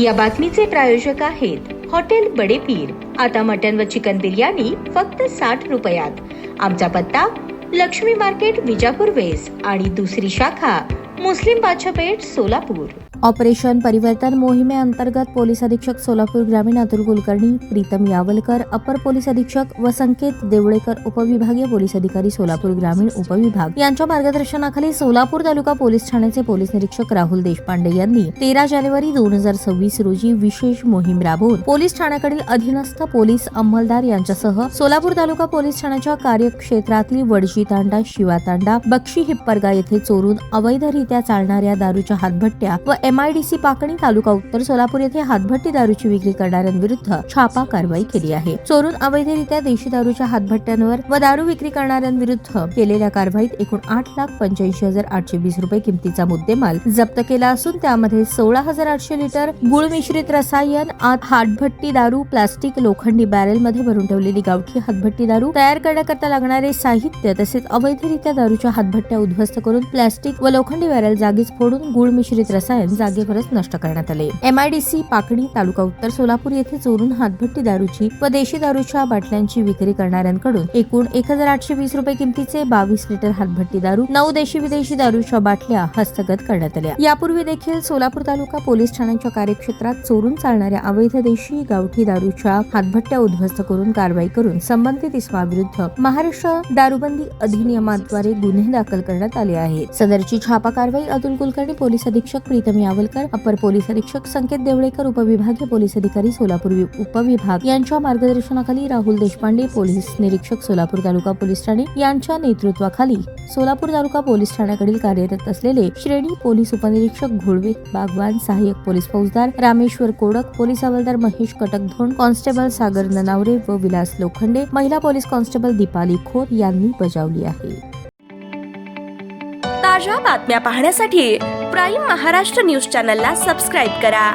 या बातमीचे प्रायोजक आहेत हॉटेल बडे पीर। आता मटन व चिकन बिर्याणी फक्त 60 रुपयात। आमचा पत्ता लक्ष्मी मार्केट विजापूर वेस्ट आणि दुसरी शाखा मुस्लिम बादशाहपेठ सोलापूर। ऑपरेशन परिवर्तन मोहिमेअंतर्गत पोलीस अधीक्षक सोलापूर ग्रामीण अतुल कुलकर्णी, प्रीतम यावलकर अपर पोलीस अधीक्षक व संकेत देवळेकर उपविभागीय पोलीस अधिकारी सोलापूर ग्रामीण उपविभाग यांच्या मार्गदर्शनाखाली सोलापूर तालुका पोलीस ठाण्याचे पोलीस निरीक्षक राहुल देशपांडे यांनी 13 जानेवारी 2026 रोजी विशेष मोहीम राबवून पोलीस ठाण्याकडील अधीनस्थ पोलीस अंमलदार यांच्यासह सोलापूर तालुका पोलीस ठाण्याच्या कार्यक्षेत्रातील वडजी तांडा, शिवा तांडा, बक्षी हिप्परगा येथे चोरून अवैधरित्या चालणाऱ्या दारूच्या हातभट्ट्या व MIDC पाकणी तालुका उत्तर सोलापूर येथे हातभट्टी दारूची विक्री करणाऱ्यांविरुद्ध छापा कारवाई केली आहे। चोरून अवैधरित्या देशी दारूच्या हातभट्ट्यांवर व दारू विक्री करणाऱ्यांविरुद्ध केलेल्या कारवाईत एकूण 8,85,820 रुपये किमतीचा मुद्देमाल जप्त केला असून त्यामध्ये 16,800 लिटर गुळ मिश्रित रसायन, हातभट्टी दारू, प्लास्टिक, लोखंडी बॅरेल मध्ये भरून ठेवलेली गावठी हातभट्टी दारू, तयार करण्याकरता लागणारे साहित्य तसेच अवैधरित्या दारूच्या हातभट्ट्या उद्ध्वस्त करून प्लास्टिक व लोखंडी बॅरेल जागीच फोडून गुळ मिश्रित रसायन जागेवरच नष्ट करण्यात आले। MIDC पाकणी तालुका उत्तर सोलापूर येथे चोरून हातभट्टी दारूची व देशी दारूच्या बाटल्यांची विक्री करणाऱ्यांकडून एकूण 1,820 रुपये किमतीचे 22 लिटर हातभट्टी दारू, 9 देशी विदेशी दारूच्या बाटल्या हस्तगत करण्यात आल्या। यापूर्वी देखील सोलापूर तालुका पोलीस ठाण्याच्या कार्यक्षेत्रात चोरून चालणाऱ्या अवैध देशी गावठी दारूच्या हातभट्ट्या उद्ध्वस्त करून कारवाई करून संबंधित इसमाविरुद्ध महाराष्ट्र दारूबंदी अधिनियमाद्वारे गुन्हे दाखल करण्यात आले आहेत। सदरची छापा कारवाई अतुल कुलकर्णी पोलीस अधीक्षक, प्रीतम यावलकर अपर पोलीस अधीक्षक, संकेत देवळेकर उपविभागीय पोलीस अधिकारी सोलापूर उपविभाग यांच्या मार्गदर्शनाखाली राहुल देशपांडे पोलीस निरीक्षक सोलापूर तालुका पोलीस ठाणे यांच्या नेतृत्वाखाली सोलापूर तालुका पोलीस ठाण्याकडील कार्यरत असलेले श्रेणी पोलीस उपनिरीक्षक घोळवे बागवान, सहाय्यक पोलीस फौजदार रामेश्वर कोडक, पोलीस हवालदार महेश कटकधोंड, कॉन्स्टेबल सागर ननावरे व विलास लोखंडे, महिला पोलीस कॉन्स्टेबल दीपाली खोत यांनी बजावली आहे। ताज्या बातम्या पाहण्यासाठी प्राईम महाराष्ट्र न्यूज चॅनलला सबस्क्राईब करा।